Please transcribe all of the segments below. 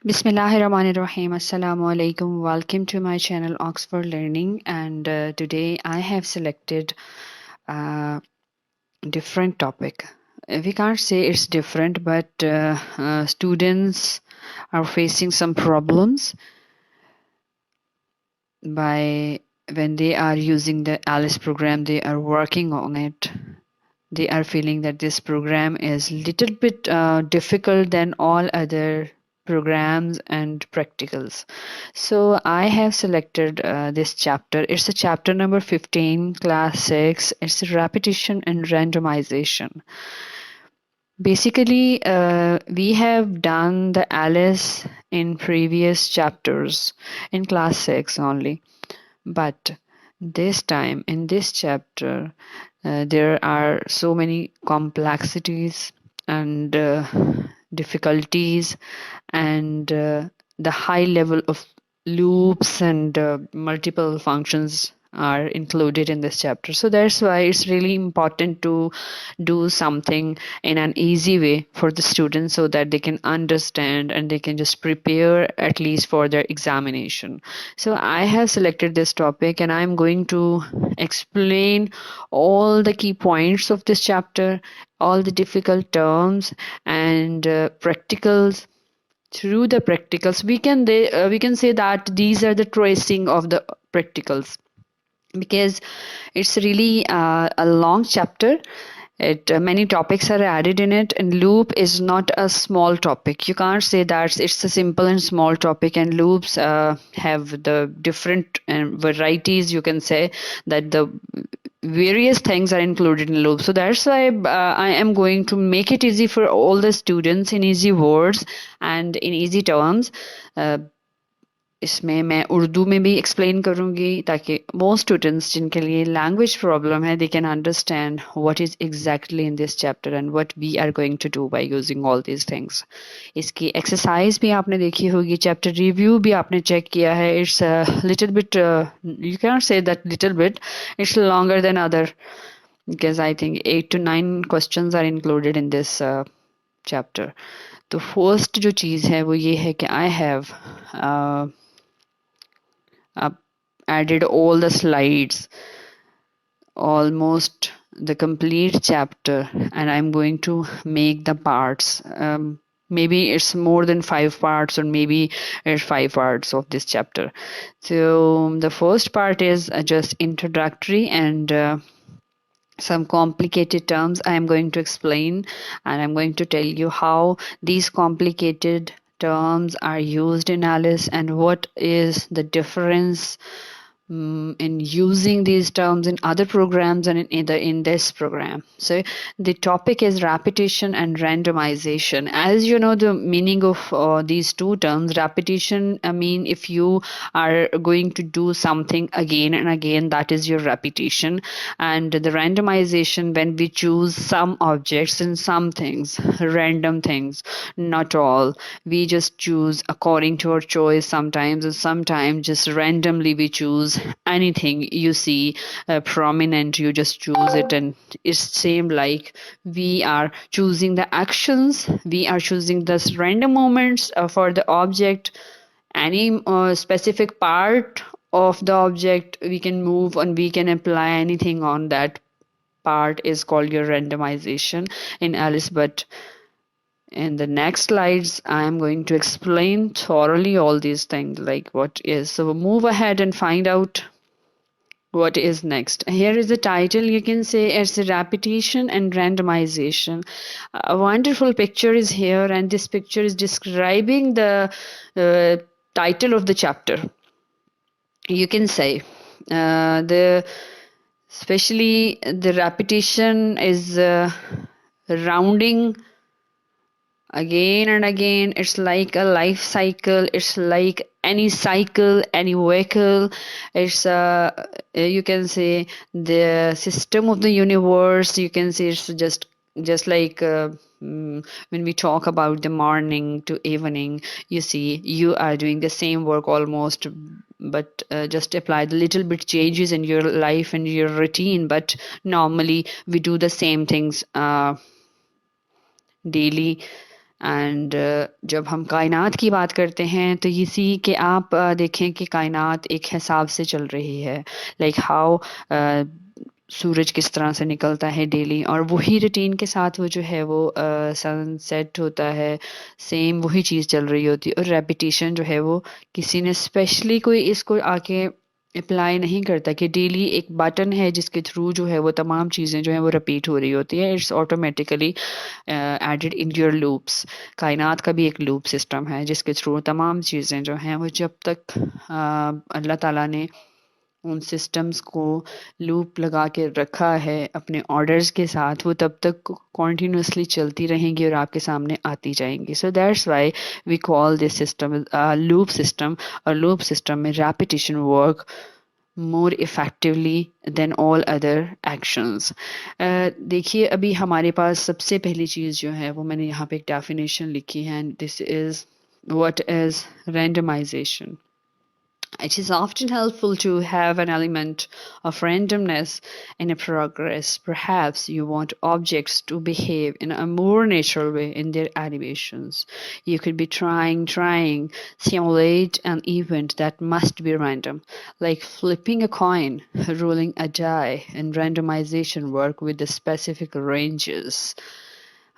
Bismillahirrahmanirrahim. Assalamu alaikum. Welcome to my channel Oxford Learning. And today I have selected a different topic. We can't say it's different, but students are facing some problems by when they are using the Alice program. They are working on it. They are feeling that this program is little bit difficult than all other programs and practicals. So I have selected this chapter. It's a chapter number 15, class 6. It's repetition and randomization. Basically, we have done the Alice in previous chapters in class 6 only. But this time in this chapter, there are so many complexities and difficulties and the high level of loops and multiple functions are included in this chapter. So that's why it's really important to do something in an easy way for the students so that they can understand and they can just prepare at least for their examination. So I have selected this topic and I'm going to explain all the key points of this chapter, all the difficult terms and practicals. Through the practicals we can say that these are the tracing of the practicals, because it's really a long chapter. It many topics are added in it, and loop is not a small topic. You can't say that it's a simple and small topic, and loops have the different varieties. You can say that the various things are included in loop. So that's why I am going to make it easy for all the students in easy words and in easy terms. uh, इसमें मैं उर्दू में भी explain करूंगी ताकि वो students जिनके लिए language problem है they can understand what is exactly in this chapter and what we are going to do by using all these things. इसकी एक्सरसाइज भी आपने देखी होगी, चैप्टर रिव्यू भी आपने चेक किया है. It's little bit, you can not say that little bit, it's longer than other because I think 8 to 9 questions are included in this chapter. तो फर्स्ट जो चीज़ है वो ये है कि I have added all the slides, almost the complete chapter, and I'm going to make the parts. Maybe it's more than 5 parts, or maybe it's 5 parts of this chapter. So the first part is just introductory and some complicated terms I am going to explain, and I'm going to tell you how these complicated terms are used in Alice and what is the difference in using these terms in other programs and in this program. So the topic is repetition and randomization. As you know, the meaning of these two terms, repetition, I mean, if you are going to do something again and again, that is your repetition. And the randomization, when we choose some objects and some things, random things, not all. We just choose according to our choice sometimes, and sometimes just randomly we choose anything you see prominent, you just choose it, and it's same like we are choosing the actions, we are choosing this random moments for the object, any specific part of the object we can move and we can apply anything on that part is called your randomization in Alice. But in the next slides, I am going to explain thoroughly all these things, like what is. So move ahead and find out what is next. Here is the title. You can say it's a repetition and randomization. A wonderful picture is here, and this picture is describing the title of the chapter. You can say the especially the repetition is rounding again and again. It's like a life cycle. It's like any cycle, any vehicle. It's you can say the system of the universe. You can say it's just like when we talk about the morning to evening, you see you are doing the same work almost, but just apply the little bit changes in your life and your routine. But normally we do the same things daily, and जब हम कायनात की बात करते हैं तो ये सी कि आप देखें कि कायनात एक हिसाब से चल रही है, लाइक हाउ सूरज किस तरह से निकलता है डेली, और वही रूटीन के साथ वो जो है वो सनसेट होता है, सेम वही चीज़ चल रही होती है। और रेपिटेशन जो है वो किसी ने स्पेशली कोई इसको आके अप्लाई नहीं करता कि डेली एक बटन है जिसके थ्रू जो है वो तमाम चीज़ें जो है वो रिपीट हो रही होती है। It's automatically added in your loops. कायनात का भी एक लूप सिस्टम है जिसके थ्रू तमाम चीज़ें जो हैं वो जब तक अल्लाह ताला ने उन सिस्टम्स को लूप लगा के रखा है अपने ऑर्डर्स के साथ, वो तब तक कॉन्टीन्यूसली चलती रहेंगी और आपके सामने आती जाएंगी। So that's why we call this system loop system. और लूप सिस्टम में repetition work more effectively than all other actions. देखिए अभी हमारे पास सबसे पहली चीज़ जो है वो मैंने यहाँ पे एक डेफिनेशन लिखी है, this is what is randomization. It is often helpful to have an element of randomness in a progress. Perhaps you want objects to behave in a more natural way in their animations. You could be trying, simulate an event that must be random, like flipping a coin, rolling a die, and randomization work with the specific ranges.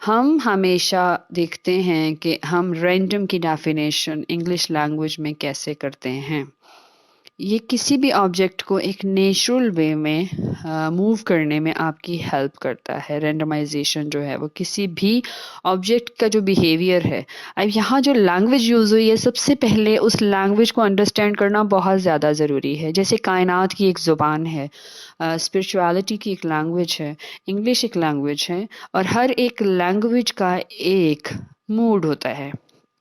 हम हमेशा देखते हैं कि हम random की definition English language में कैसे करते हैं। ये किसी भी ऑब्जेक्ट को एक नेचुरल वे में मूव करने में आपकी हेल्प करता है। रैंडमाइजेशन जो है वो किसी भी ऑब्जेक्ट का जो बिहेवियर है, अब यहाँ जो लैंग्वेज यूज़ हुई है सबसे पहले उस लैंग्वेज को अंडरस्टैंड करना बहुत ज़्यादा ज़रूरी है। जैसे कायनात की एक ज़ुबान है, स्पिरिचुअलिटी की एक लैंग्वेज है, इंग्लिश एक लैंग्वेज है, और हर एक लैंग्वेज का एक मूड होता है,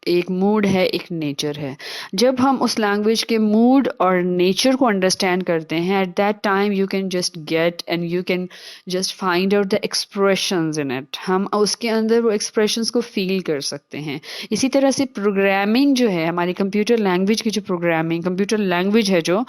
एक मूड है, एक नेचर है। जब हम उस लैंग्वेज के मूड और नेचर को अंडरस्टैंड करते हैं, at that time you can just get and you can just find out the expressions in it. हम उसके अंदर वो एक्सप्रेशंस को फील कर सकते हैं। इसी तरह से प्रोग्रामिंग जो है, हमारी कंप्यूटर लैंग्वेज की जो प्रोग्रामिंग कंप्यूटर लैंग्वेज है जो,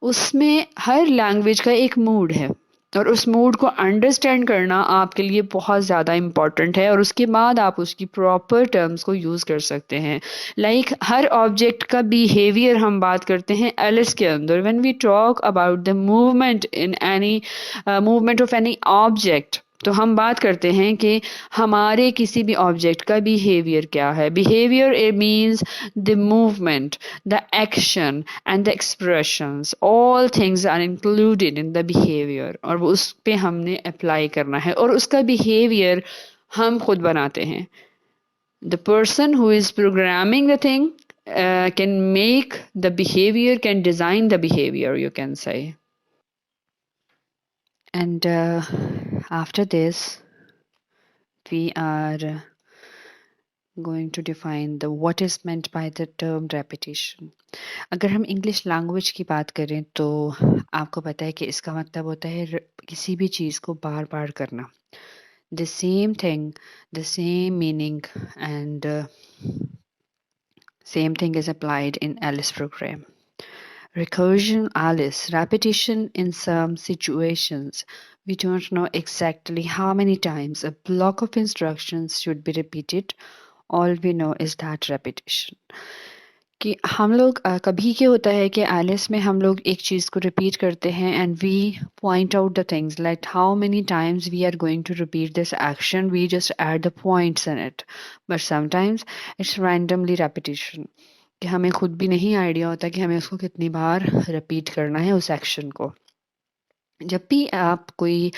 उसमें हर लैंग्वेज का एक मूड है, और उस मूड को अंडरस्टैंड करना आपके लिए बहुत ज़्यादा इम्पॉर्टेंट है, और उसके बाद आप उसकी प्रॉपर टर्म्स को यूज़ कर सकते हैं। लाइक हर ऑब्जेक्ट का बिहेवियर हम बात करते हैं एलिस के अंदर, when we talk about the movement in any movement of any object, तो हम बात करते हैं कि हमारे किसी भी ऑब्जेक्ट का बिहेवियर क्या है। Behaviour it means the movement, the action and the expressions, all things are included in the behaviour, और वो उस पे हमने अप्लाई करना है, और उसका बिहेवियर हम खुद बनाते हैं। The person who is programming the thing can make the behavior, can design the behavior, you can say. And after this, we are going to define the what is meant by the term repetition. अगर हम English language की बात करें तो आपको पता है कि इसका मतलब होता है किसी भी चीज़ को बार बार करना, the same thing, the same meaning, and same thing is applied in Alice program. Recursion Alice, repetition in some situations. We don't know exactly how many times a block of instructions should be repeated. All we know is that repetition. कि हम लोग कभी क्या होता है कि Alice में हम लोग एक चीज़ को रिपीट करते हैं, and we point out the things like how many times we are going to repeat this action, we just add the points in it, but sometimes it's randomly repetition, कि हमें खुद भी नहीं आइडिया होता कि हमें उसको कितनी बार रिपीट करना है उस एक्शन को। जब भी आप कोई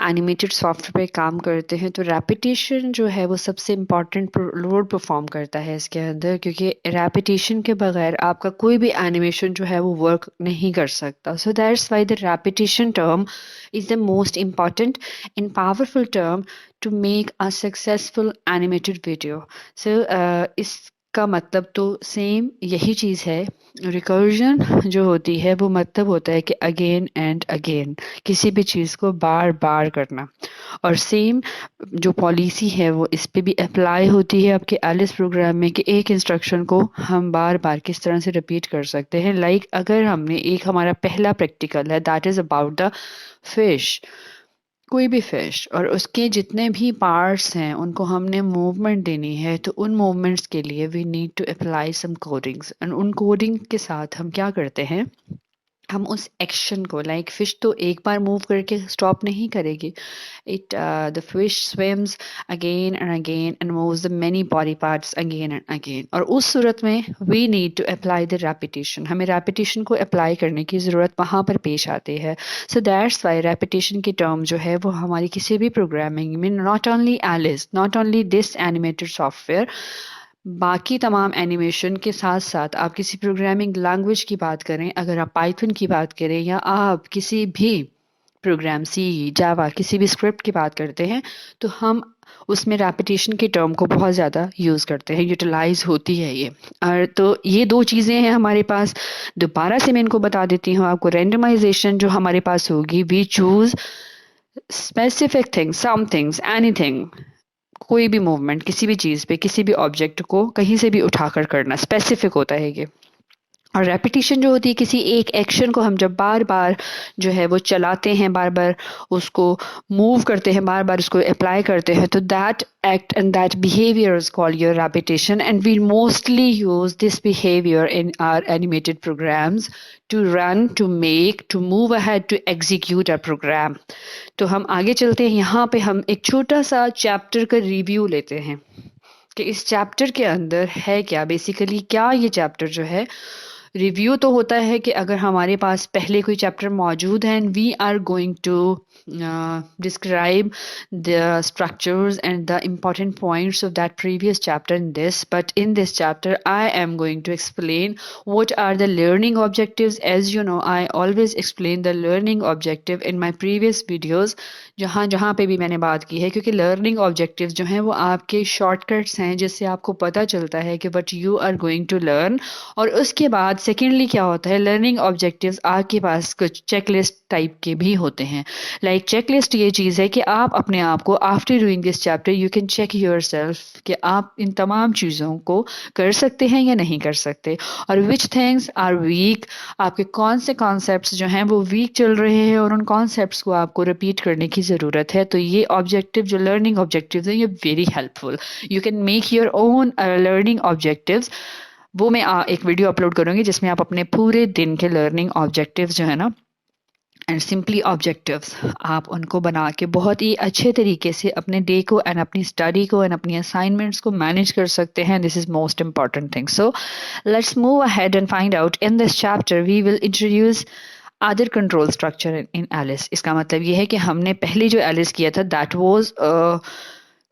एनिमेटेड सॉफ्टवेयर पे काम करते हैं तो रेपिटेशन जो है वो सबसे इम्पॉर्टेंट रोल परफॉर्म करता है इसके अंदर, क्योंकि रेपिटेशन के बगैर आपका कोई भी एनिमेशन जो है वो वर्क नहीं कर सकता। So that's why the repetition term is the most important in powerful term to make a successful animated video. So इसका मतलब तो सेम यही चीज़ है। रिकर्जन जो होती है वो मतलब होता है कि अगेन एंड अगेन, किसी भी चीज़ को बार बार करना, और सेम जो पॉलिसी है वो इस पे भी अप्लाई होती है आपके एलिस प्रोग्राम में, कि एक इंस्ट्रक्शन को हम बार बार किस तरह से रिपीट कर सकते हैं। लाइक अगर हमने एक हमारा पहला प्रैक्टिकल है that is about the fish, कोई भी फिश और उसके जितने भी पार्ट्स हैं उनको हमने मूवमेंट देनी है, तो उन मूवमेंट्स के लिए we need to apply some codings, and उन कोडिंग के साथ हम क्या करते हैं, हम उस एक्शन को, लाइक फिश तो एक बार मूव करके स्टॉप नहीं करेगी, it the fish swims again and again and moves the many body parts again and again, और उस सूरत में we need to apply the repetition, हमें repetition को apply करने की ज़रूरत वहाँ पर पेश आती है. So that's why repetition की term जो है वो हमारी किसी भी programming में, not only Alice, not only this animated software, बाकी तमाम एनिमेशन के साथ साथ आप किसी प्रोग्रामिंग लैंग्वेज की बात करें, अगर आप पाइथन की बात करें या आप किसी भी प्रोग्राम सी, जावा, किसी भी स्क्रिप्ट की बात करते हैं, तो हम उसमें रेपिटेशन के टर्म को बहुत ज़्यादा यूज़ करते हैं, यूटिलाइज होती है ये. और तो ये दो चीज़ें हैं हमारे पास. दोबारा से मैं इनको बता देती हूँ आपको. रेंडमाइजेशन जो हमारे पास होगी, we choose specific things, some things, anything, कोई भी मूवमेंट किसी भी चीज़ पे, किसी भी ऑब्जेक्ट को कहीं से भी उठाकर करना, स्पेसिफिक होता है ये. और रेपिटेशन जो होती है, किसी एक एक्शन को हम जब बार बार जो है वो चलाते हैं, बार बार उसको मूव करते हैं, बार बार उसको अप्लाई करते हैं, तो that act and that behavior is called your repetition, and we mostly use this behavior in our animated programs to run, to make, to move ahead, to execute a program. तो हम आगे चलते हैं. यहाँ पे हम एक छोटा सा चैप्टर का रिव्यू लेते हैं कि इस चैप्टर के अंदर है क्या, बेसिकली क्या ये चैप्टर जो है. रिव्यू तो होता है कि अगर हमारे पास पहले कोई चैप्टर मौजूद है, and we are going to describe the structures and the important points of that previous chapter in this, but in this chapter I am going to explain what are the learning objectives. As you know, I always explain the learning objective in my previous videos, जहाँ जहाँ पे भी मैंने बात की है, क्योंकि learning objectives जो हैं वो आपके शॉर्टकट्स हैं जिससे आपको पता चलता है कि what you are going to learn. और उसके बाद सेकेंडली क्या होता है, लर्निंग ऑब्जेक्टिव्स आपके पास कुछ चेकलिस्ट टाइप के भी होते हैं. लाइक चेकलिस्ट ये चीज़ है कि आप अपने आप को after doing this chapter you can check yourself कि आप इन तमाम चीज़ों को कर सकते हैं या नहीं कर सकते, और विच थिंग्स आर वीक, आपके कौन से कॉन्सेप्ट्स जो हैं वो वीक चल रहे हैं और उन कॉन्सेप्ट्स को आपको रिपीट करने की ज़रूरत है. तो ये ऑब्जेक्टिव जो लर्निंग ऑब्जेक्टिव्स हैं ये very helpful. You can make your own learning objectives. वो मैं एक वीडियो अपलोड करूँगी जिसमें आप अपने पूरे दिन के लर्निंग ऑब्जेक्टिव्स जो है ना, एंड सिंपली ऑब्जेक्टिव्स, आप उनको बना के बहुत ही अच्छे तरीके से अपने डे को एंड अपनी स्टडी को एंड अपनी असाइनमेंट्स को मैनेज कर सकते हैं. This is most important thing. So let's move ahead and find out. In this chapter we will introduce other control structure in Alice. इसका मतलब ये है कि हमने पहले जो एलिस किया था दैट वाज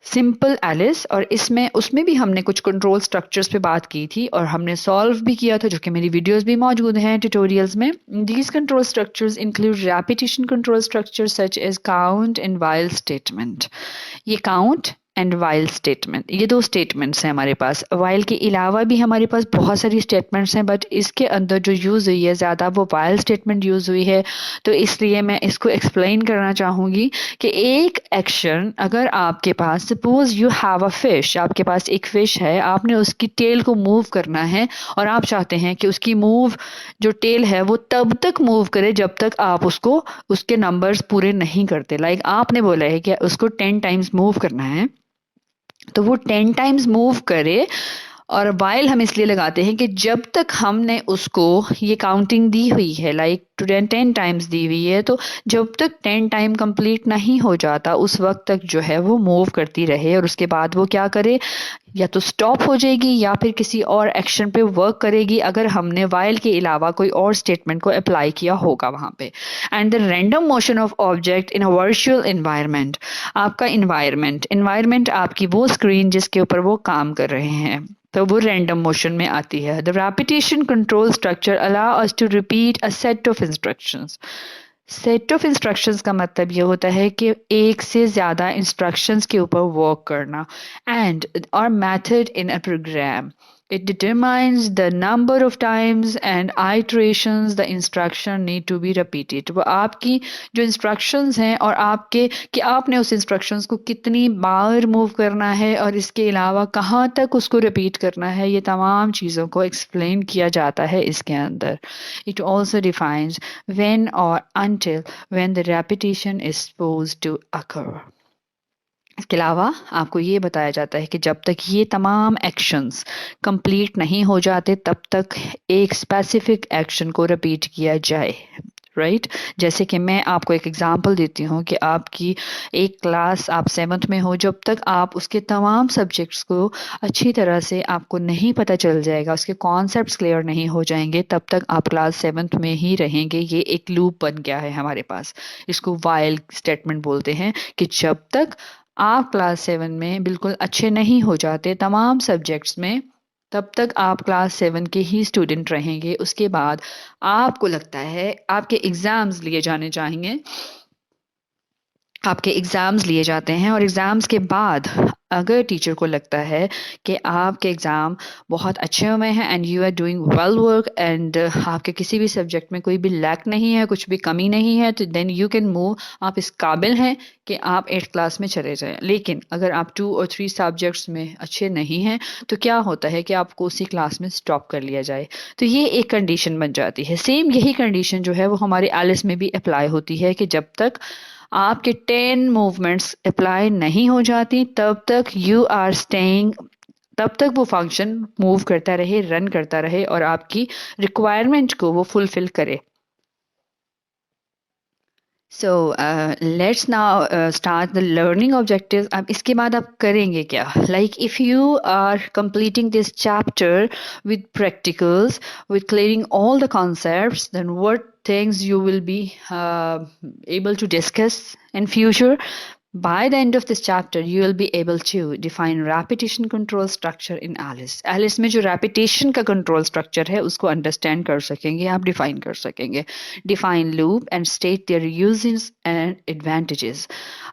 सिंपल एलिस, और इसमें उसमें भी हमने कुछ कंट्रोल स्ट्रक्चर्स पे बात की थी और हमने सॉल्व भी किया था, जो कि मेरी वीडियोस भी मौजूद हैं ट्यूटोरियल्स में. These control structures include repetition control structure such as count and while statement. ये काउंट एंड वाइल स्टेटमेंट, ये दो स्टेटमेंट्स हैं हमारे पास. वाइल के अलावा भी हमारे पास बहुत सारी स्टेटमेंट्स हैं, बट इसके अंदर जो यूज़ हुई है ज़्यादा वो वाइल स्टेटमेंट यूज़ हुई है. तो इसलिए मैं इसको एक्सप्लेन करना चाहूँगी कि एक एक्शन, अगर आपके पास suppose you have a fish, आपके पास एक फ़िश है, आपने उसकी टेल को मूव करना है और आप चाहते हैं कि उसकी मूव जो टेल है वो तब तक मूव करे जब तक आप उसको उसके नंबर्स पूरे नहीं करते. लाइक आपने बोला है कि उसको 10 टाइम्स मूव करना है, तो वो 10 टाइम्स मूव करे. और वाइल हम इसलिए लगाते हैं कि जब तक हमने उसको ये काउंटिंग दी हुई है, लाइक 10 टाइम्स दी हुई है, तो जब तक 10 टाइम कंप्लीट नहीं हो जाता उस वक्त तक जो है वो मूव करती रहे, और उसके बाद वो क्या करे, या तो स्टॉप हो जाएगी या फिर किसी और एक्शन पे वर्क करेगी अगर हमने वाइल के अलावा कोई और स्टेटमेंट को अप्लाई किया होगा वहां पे. And the random motion of object in a virtual environment, आपका एनवायरनमेंट आपकी वो स्क्रीन जिसके ऊपर वो काम कर रहे हैं, तो वो रैंडम मोशन में आती है. The repetition control structure allow us to repeat a set of instructions. Set of instructions का मतलब ये होता है कि एक से ज़्यादा इंस्ट्रक्शंस के ऊपर वर्क करना. एंड और method in a program, It determines the number of times and iterations the instruction need to be repeated. वो आपकी जो instructions हैं और आपके कि आपने उस instructions को कितनी बार move करना है और इसके अलावा कहाँ तक उसको repeat करना है, ये तमाम चीज़ों को explain किया जाता है इसके अंदर. It also defines when or until when the repetition is supposed to occur. इसके अलावा आपको ये बताया जाता है कि जब तक ये तमाम एक्शंस कंप्लीट नहीं हो जाते तब तक एक स्पेसिफिक एक्शन को रिपीट किया जाए. राइट जैसे कि मैं आपको एक एग्जांपल देती हूँ कि आपकी एक क्लास आप 7th में हो, जब तक आप उसके तमाम सब्जेक्ट्स को अच्छी तरह से आपको नहीं पता चल जाएगा, उसके कॉन्सेप्ट्स क्लियर नहीं हो जाएंगे, तब तक आप क्लास 7th में ही रहेंगे. ये एक लूप बन गया है हमारे पास. इसको वाइल स्टेटमेंट बोलते हैं कि जब तक आप क्लास 7 में बिल्कुल अच्छे नहीं हो जाते तमाम सब्जेक्ट्स में, तब तक आप क्लास 7 के ही स्टूडेंट रहेंगे. उसके बाद आपको लगता है आपके एग्ज़ाम्स लिए जाने चाहेंगे, आपके एग्ज़ाम्स लिए जाते हैं और एग्ज़ाम्स के बाद अगर टीचर को लगता है कि आपके एग्ज़ाम बहुत अच्छे हुए हैं and you are doing well work and आपके किसी भी सब्जेक्ट में कोई भी लैक नहीं है, कुछ भी कमी नहीं है, तो देन यू कैन मूव. आप इस काबिल हैं कि आप 8th क्लास में चले जाएं. लेकिन अगर आप 2 और 3 सब्जेक्ट्स में अच्छे नहीं हैं तो क्या होता है कि आपको उसी क्लास में स्टॉप कर लिया जाए. तो ये एक कंडीशन बन जाती है. सेम यही कंडीशन जो है वो हमारे एलिस में भी अप्लाई होती है कि जब तक आपके 10 मूवमेंट्स अप्लाई नहीं हो जाती तब तक यू आर स्टेइंग, तब तक वो फंक्शन मूव करता रहे, रन करता रहे और आपकी रिक्वायरमेंट को वो फुलफिल करे. So let's now start the learning objectives. अब इसके बाद आप करेंगे क्या? Like if you are completing this chapter with practicals, with clearing all the concepts, then what things you will be able to discuss in future? By the end of this chapter, you will be able to define repetition control structure in ALICE. ALICE में जो repetition का control structure है उसको understand कर सकेंगे, आप define कर सकेंगे. Define loop and state their uses and advantages.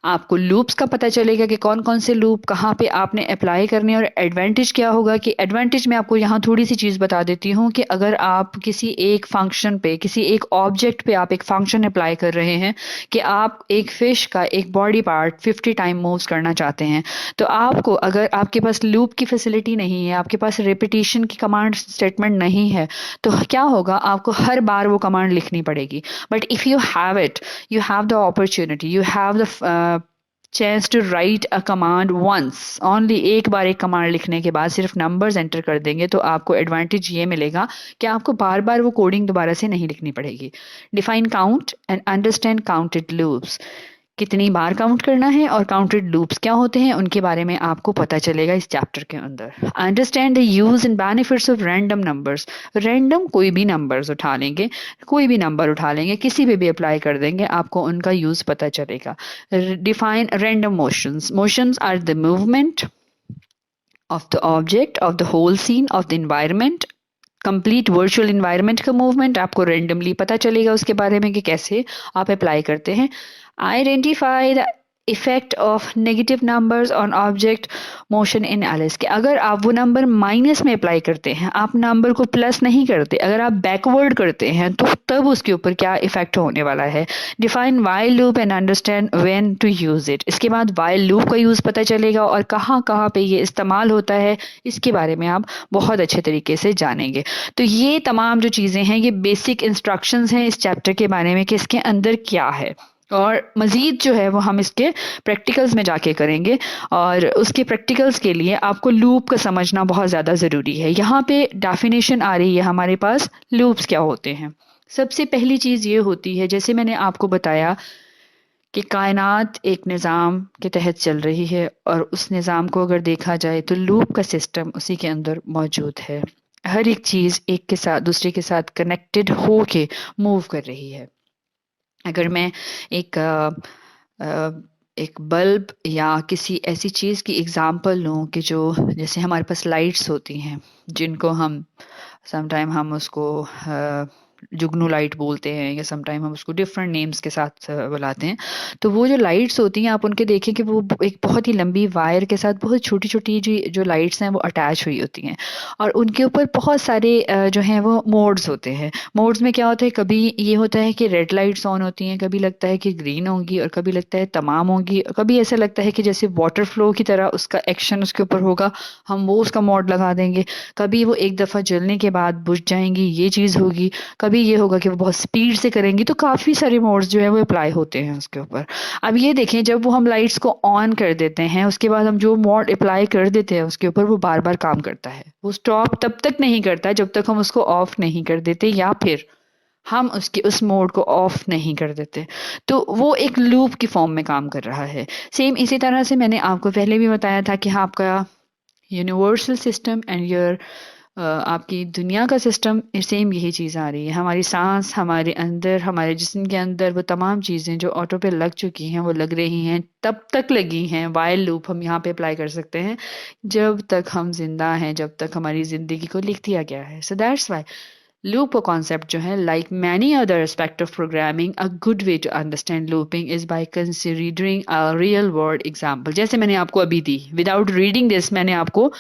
आपको loops का पता चलेगा कि कौन कौन से loop कहाँ पे आपने apply करने और advantage क्या होगा. कि advantage में आपको यहाँ थोड़ी सी चीज़ बता देती हूँ कि अगर आप किसी एक function पे, किसी एक object पे आप एक function apply कर रहे हैं कि आप एक fish का एक body part 50 टाइम मूव्स करना चाहते हैं, तो आपको अगर आपके पास लूप की फैसिलिटी नहीं है, आपके पास रिपीटिशन की कमांड स्टेटमेंट नहीं है, तो क्या होगा, आपको हर बार वो कमांड लिखनी पड़ेगी. But if you have it, you have the opportunity, you have the chance to write a command once only, एक बार एक कमांड लिखने के बाद सिर्फ नंबर्स एंटर कर देंगे, तो आपको एडवांटेज ये मिलेगा कि आपको बार बार वो कोडिंग दोबारा से नहीं लिखनी पड़ेगी. Define count and understand counted loops. कितनी बार काउंट करना है और काउंटेड लूप्स क्या होते हैं उनके बारे में आपको पता चलेगा इस चैप्टर के अंदर. Understand the use and benefits of random numbers. Random कोई भी नंबर्स उठा लेंगे, कोई भी नंबर उठा लेंगे, किसी पे भी अप्लाई कर देंगे, आपको उनका यूज पता चलेगा. Define random motions. Motions are the movement of the object, of the whole scene, of the environment. Complete virtual environment का मूवमेंट आपको रेंडमली पता चलेगा उसके बारे में कि कैसे आप अप्लाई करते हैं. Identify the effect of negative numbers on object motion in ALICE. कि अगर आप वो नंबर माइनस में अप्लाई करते हैं, आप नंबर को प्लस नहीं करते, अगर आप बैकवर्ड करते हैं तो तब उसके ऊपर क्या इफेक्ट होने वाला है. Define while loop and understand when to use it. इसके बाद while loop का यूज़ पता चलेगा और कहाँ कहाँ पे ये इस्तेमाल होता है इसके बारे में आप बहुत अच्छे तरीके से जानेंगे. तो ये तमाम जो चीज़ें हैं ये बेसिक इंस्ट्रक्शंस हैं इस चैप्टर के बारे में कि इसके अंदर क्या है, और मज़ीद जो है वो हम इसके प्रैक्टिकल्स में जाके करेंगे. और उसके प्रैक्टिकल्स के लिए आपको लूप का समझना बहुत ज़्यादा ज़रूरी है. यहाँ पे डेफिनेशन आ रही है हमारे पास, लूप्स क्या होते हैं. सबसे पहली चीज़ ये होती है, जैसे मैंने आपको बताया कि कायनात एक निज़ाम के तहत चल रही है और उस निज़ाम को अगर देखा जाए तो लूप का सिस्टम उसी के अंदर मौजूद है. हर एक चीज़ एक के साथ दूसरे के साथ कनेक्टेड हो के मूव कर रही है. अगर मैं एक बल्ब या किसी ऐसी चीज़ की एग्जांपल लूँ कि जो जैसे हमारे पास लाइट्स होती हैं जिनको हम समटाइम हम उसको जुगनू लाइट बोलते हैं, या समटाइम हम उसको डिफरेंट नेम्स के साथ बुलाते हैं। तो वो जो लाइट्स होती हैं, आप उनके देखें कि वो एक बहुत ही लंबी वायर के साथ बहुत छोटी छोटी जो जो लाइट्स हैं वो अटैच हुई होती हैं, और उनके ऊपर बहुत सारे जो हैं वो मोड्स होते हैं। मोड्स में क्या होता है, कभी ये होता है कि रेड लाइट्स ऑन होती हैं, कभी लगता है कि ग्रीन होंगी, और कभी लगता है तमाम होंगी, और कभी ऐसा लगता है कि जैसे वाटर फ्लो की तरह उसका एक्शन उसके ऊपर होगा, हम वो उसका मोड लगा देंगे। कभी वो एक दफ़ा जलने के बाद बुझ जाएंगी, ये चीज़ होगी। कभी ये होगा कि वो बहुत स्पीड से करेंगी। तो काफ़ी सारे मोड्स जो है वो अप्लाई होते हैं उसके ऊपर। अब ये देखें, जब वो हम लाइट्स को ऑन कर देते हैं, उसके बाद हम जो मोड अप्लाई कर देते हैं उसके ऊपर, वो बार बार काम करता है। वो स्टॉप तब तक नहीं करता जब तक हम उसको ऑफ नहीं कर देते, या फिर हम उसके उस मोड को ऑफ नहीं कर देते। तो वो एक लूप की फॉर्म में काम कर रहा है। सेम इसी तरह से मैंने आपको पहले भी बताया था कि हाँ, आपका यूनिवर्सल सिस्टम एंड योर आपकी दुनिया का सिस्टम, सेम यही चीज़ आ रही है। हमारी सांस, हमारे अंदर, हमारे जिस्म के अंदर वो तमाम चीज़ें जो ऑटो पे लग चुकी हैं, वो लग रही हैं, तब तक लगी हैं। वाइल लूप हम यहाँ पे अप्लाई कर सकते हैं जब तक हम जिंदा हैं, जब तक हमारी ज़िंदगी को लिख दिया गया है। So that's why loop concept जो है, like many other aspect of programming, a good way to understand looping is by considering a real world example. जैसे मैंने आपको अभी दी, विदाउट रीडिंग दिस, मैंने आपको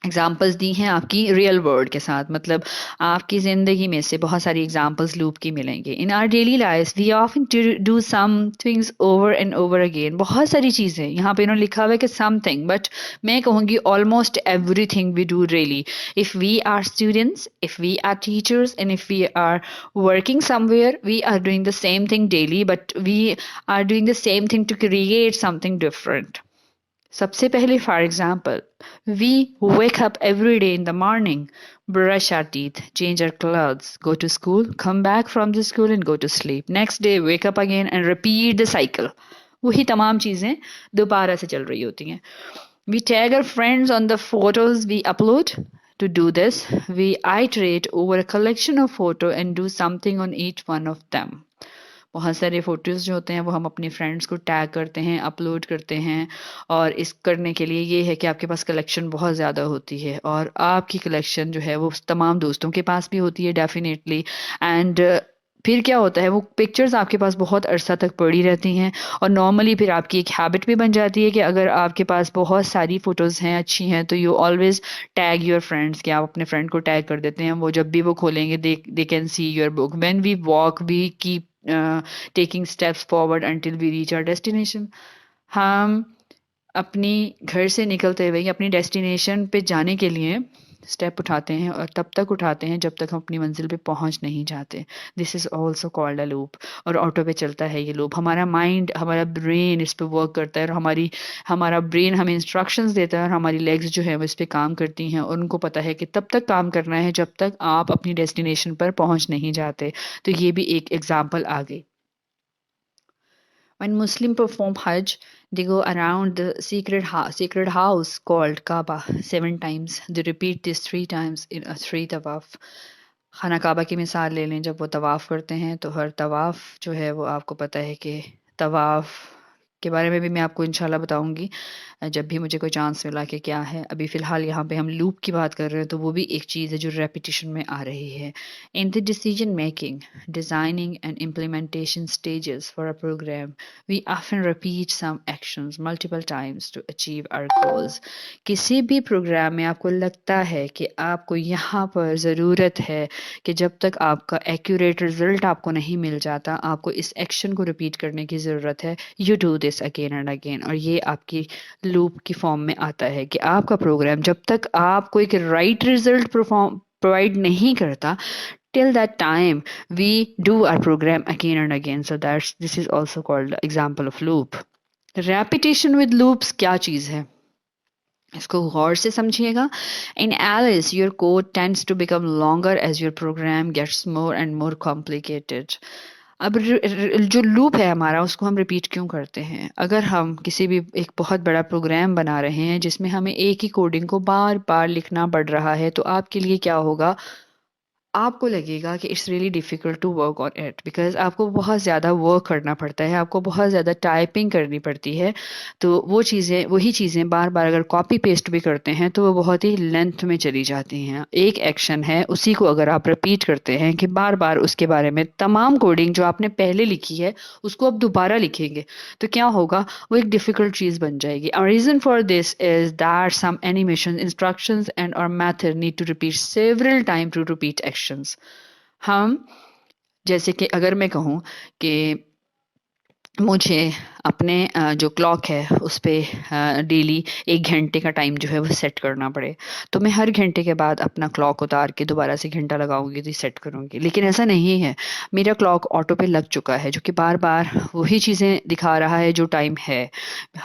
एग्जाम्पल्स दी हैं आपकी रियल वर्ल्ड के साथ। मतलब आपकी ज़िंदगी में से बहुत सारी एग्जाम्पल्स लूप की मिलेंगे। In our daily life we often do some things over and over again. बहुत सारी चीज़ें यहाँ पे इन्होंने लिखा हुआ है कि समथिंग, बट मैं कहूँगी almost everything we do really. If we are students, if we are teachers, and if we are working somewhere, we are doing the same thing daily, but we are doing the same thing to create something different. सबसे पहले, for example, we wake up every day in the morning, brush our teeth, change our clothes, go to school, come back from the school and go to sleep. Next day wake up again and repeat the cycle. वही तमाम चीज़ें दोबारा से चल रही होती हैं. We tag our friends on the photos we upload. To do this, we iterate over a collection of photos and do something on each one of them. बहुत सारे फोटोज़ जो होते हैं वो हम अपने फ्रेंड्स को टैग करते हैं, अपलोड करते हैं, और इस करने के लिए ये है कि आपके पास कलेक्शन बहुत ज़्यादा होती है, और आपकी कलेक्शन जो है वो तमाम दोस्तों के पास भी होती है डेफिनेटली। एंड फिर क्या होता है, वो पिक्चर्स आपके पास बहुत अरसा तक पड़ी रहती हैं, और नॉर्मली फिर आपकी एक हैबिट भी बन जाती है कि अगर आपके पास बहुत सारी फ़ोटोज़ हैं, अच्छी हैं, तो you always tag your friends, कि आप अपने फ्रेंड को टैग कर देते हैं। वो जब भी वो खोलेंगे, they can see your book. When we walk we keep taking steps forward until we reach our destination. हम अपनी घर से निकलते हुए अपनी डेस्टिनेशन पे जाने के लिए स्टेप उठाते हैं, और तब तक उठाते हैं जब तक हम अपनी मंजिल पे पहुंच नहीं जाते। This is also called a loop, और ऑटो पे चलता है ये लूप। हमारा माइंड, हमारा ब्रेन इस पे वर्क करता है, और हमारा ब्रेन हमें इंस्ट्रक्शंस देता है, और हमारी लेग्स जो है वो इस पे काम करती हैं, और उनको पता है कि तब तक काम करना है जब तक आप अपनी डेस्टिनेशन पर पहुंच नहीं जाते। तो ये भी एक एग्जाम्पल आ गई। When Muslims perform Hajj, they go around the sacred house called Kaaba 7 times. They repeat this 3 times in a 3 tawaf. खाना काबा की मिसाल ले लें, जब वो तवाफ़ करते हैं तो हर तवाफ़ जो है वो आपको पता है कि तवाफ़ के बारे में भी मैं आपको इंशाल्लाह बताऊंगी जब भी मुझे कोई चांस मिला कि क्या है। अभी फ़िलहाल यहाँ पे हम लूप की बात कर रहे हैं, तो वो भी एक चीज़ है जो रेपिटेशन में आ रही है। In the decision making, designing and implementation stages for a program, we often repeat some actions multiple times to achieve our goals. किसी भी प्रोग्राम में आपको लगता है कि आपको यहाँ पर ज़रूरत है कि जब तक आपका एक्यूरेट रिजल्ट आपको नहीं मिल जाता, आपको इस एक्शन को रिपीट करने की ज़रूरत है। You do this again and again, और ये आपकी लूप की फॉर्म में आता है कि आपका प्रोग्राम जब तक आपको एक राइट रिजल्ट प्रोवाइड नहीं करता, till that time we do our program again and again. So this is also called example of loop. Repetition with loops क्या चीज़ है, इसको गौर से समझिएगा। In else your code tends to become longer as your program gets more and more complicated. अब जो loop है हमारा, उसको हम रिपीट क्यों करते हैं? अगर हम किसी भी एक बहुत बड़ा प्रोग्राम बना रहे हैं जिसमें हमें एक ही कोडिंग को बार बार लिखना पड़ रहा है, तो आपके लिए क्या होगा, आपको लगेगा कि it's really difficult to work on it, because आपको बहुत ज़्यादा वर्क करना पड़ता है, आपको बहुत ज़्यादा टाइपिंग करनी पड़ती है। तो वो चीज़ें, वही चीज़ें बार-बार अगर कॉपी पेस्ट भी करते हैं तो वो बहुत ही लेंथ में चली जाती हैं। एक एक्शन है, उसी को अगर आप रिपीट करते हैं कि बार-बार उसके बारे में तमाम कोडिंग जो आपने पहले लिखी है, उसको आप दोबारा लिखेंगे, तो क्या होगा, वो एक डिफ़िकल्ट चीज़ बन जाएगी। A reason for this is that some animation instructions and or method need to repeat several times to repeat actions. हम, जैसे कि अगर मैं कहूँ कि मुझे अपने जो क्लॉक है उस पे डेली 1 घंटे का टाइम जो है वो सेट करना पड़े, तो मैं हर घंटे के बाद अपना क्लॉक उतार के दोबारा से घंटा लगाऊंगी तो सेट करूंगी। लेकिन ऐसा नहीं है, मेरा क्लॉक ऑटो पे लग चुका है जो कि बार बार वही चीज़ें दिखा रहा है जो टाइम है।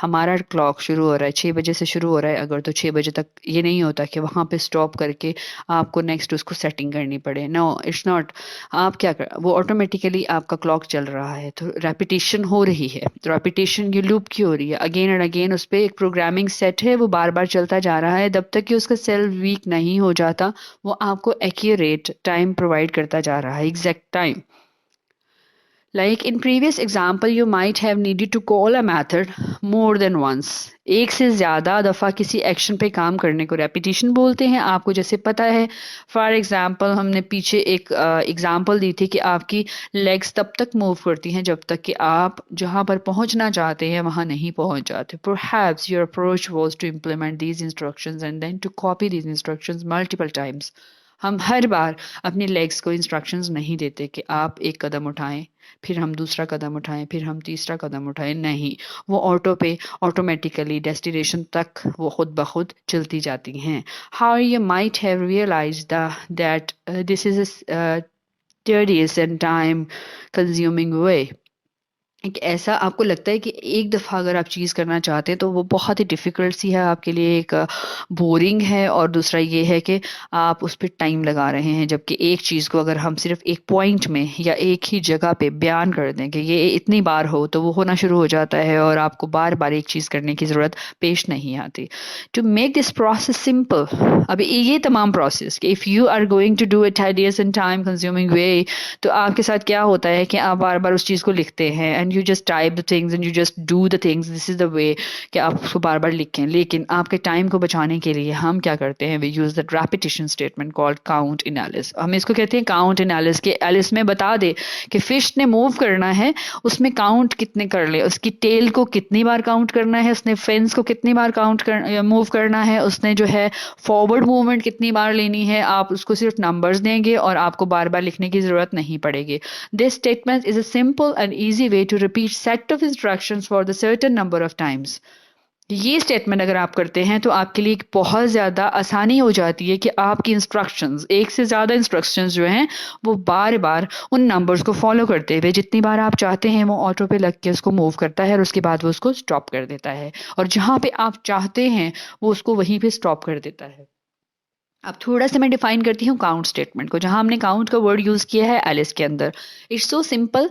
हमारा क्लॉक शुरू हो रहा है 6 बजे से, शुरू हो रहा है अगर, तो 6 बजे तक ये नहीं होता कि वहाँ पे स्टॉप करके आपको नेक्स्ट उसको सेटिंग करनी पड़े। No, it's not. आप क्या कर, वो ऑटोमेटिकली आपका क्लॉक चल रहा है, तो रेपिटेशन हो रही है। तो रेपिटेशन ये लूप की हो रही है, अगेन एंड अगेन उस पर एक प्रोग्रामिंग सेट है, वो बार बार चलता जा रहा है जब तक कि उसका सेल वीक नहीं हो जाता। वो आपको एक्यूरेट टाइम प्रोवाइड करता जा रहा है, exact time. Like in previous example, you might have needed to call a method more than once. एक से ज़्यादा दफ़ा किसी एक्शन पे काम करने को रेपिटेशन बोलते हैं। आपको जैसे पता है, फॉर एग्जांपल हमने पीछे एक एग्जांपल दी थी कि आपकी लेग्स तब तक मूव करती हैं जब तक कि आप जहाँ पर पहुँचना चाहते हैं वहाँ नहीं पहुँच जाते। Perhaps your approach was to implement these instructions and then to copy these instructions multiple times. हम हर बार अपनी लेग्स को इंस्ट्रक्शंस नहीं देते कि आप एक कदम उठाएं, फिर हम दूसरा कदम उठाएं, फिर हम तीसरा कदम उठाएं। नहीं, वो ऑटो पे ऑटोमेटिकली डेस्टिनेशन तक वो खुद ब खुद चलती जाती हैं। How you might have realise that this is a tedious and time consuming way. एक ऐसा आपको लगता है कि एक दफ़ा अगर आप चीज़ करना चाहते हैं तो वो बहुत ही डिफ़िकल्ट सी है आपके लिए, एक बोरिंग है, और दूसरा ये है कि आप उस पे टाइम लगा रहे हैं। जबकि एक चीज़ को अगर हम सिर्फ एक पॉइंट में या एक ही जगह पे बयान कर दें कि ये इतनी बार हो, तो वो होना शुरू हो जाता है और आपको बार बार एक चीज़ करने की ज़रूरत पेश नहीं आती। To make this process simple, अभी ये तमाम प्रोसेस कि if you are going to do it hideous and time consuming way, तो आपके साथ क्या होता है कि आप बार बार उस चीज़ को लिखते हैं and you just type the things and you just do the things. This is the way कि आप उसको बार बार लिखें। लेकिन आपके टाइम को बचाने के लिए हम क्या करते हैं, we use the repetition statement called count in Alice. हम इसको कहते हैं काउंट इन एलिस, के एलिस में बता दे कि फिश ने मूव करना है, उसमें काउंट कितने कर ले, उसकी टेल को कितनी बार काउंट करना है, उसने फेंस को कितनी बार मूव करना है, उसने जो है फॉरवर्ड मूवमेंट कितनी बार लेनी है। आप उसको सिर्फ नंबर्स देंगे और आपको बार बार लिखने की जरूरत नहीं पड़ेगी। This statement is a simple and easy way to repeat set of instructions for the certain number of times. ये स्टेटमेंट अगर आप करते हैं तो आपके लिए बहुत ज़्यादा आसानी हो जाती है कि आपकी इंस्ट्रक्शंस, एक से ज़्यादा इंस्ट्रक्शंस जो हैं वो बार बार उन नंबर्स को फॉलो करते हुए जितनी बार आप चाहते हैं वो ऑटो पे लग के उसको मूव करता है और उसके बाद वो उसको स्टॉप कर देता है, और जहाँ पे आप चाहते हैं वो उसको वहीं पे स्टॉप कर देता है। अब थोड़ा सा मैं डिफाइन करती हूँ काउंट स्टेटमेंट को, जहां हमने काउंट का वर्ड यूज किया है एलिस के अंदर। It's so simple.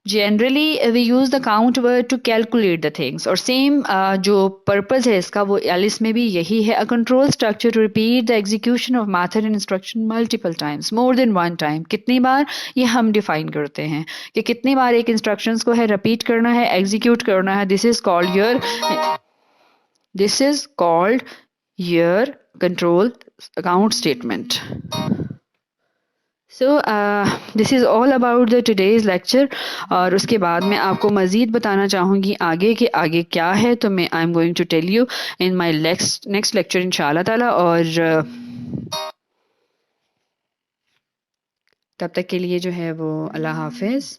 Generally we use the count word to calculate the things, और सेम जो पर्पस है इसका वो एलिस में भी यही है। A control structure to repeat the execution of method and instruction multiple times, more than one time. कितनी बार, ये हम डिफाइन करते हैं कि कितनी बार एक इंस्ट्रक्शंस को है रिपीट करना है, एग्जीक्यूट करना है। This is called your control account statement. So this is all about the today's lecture, और उसके बाद मैं आपको मज़ीद बताना चाहूँगी आगे कि आगे क्या है, तो मैं I am going to tell you in my next lecture इंशाल्लाह ताला। और तब तक के लिए जो है वो अल्लाह हाफिज़।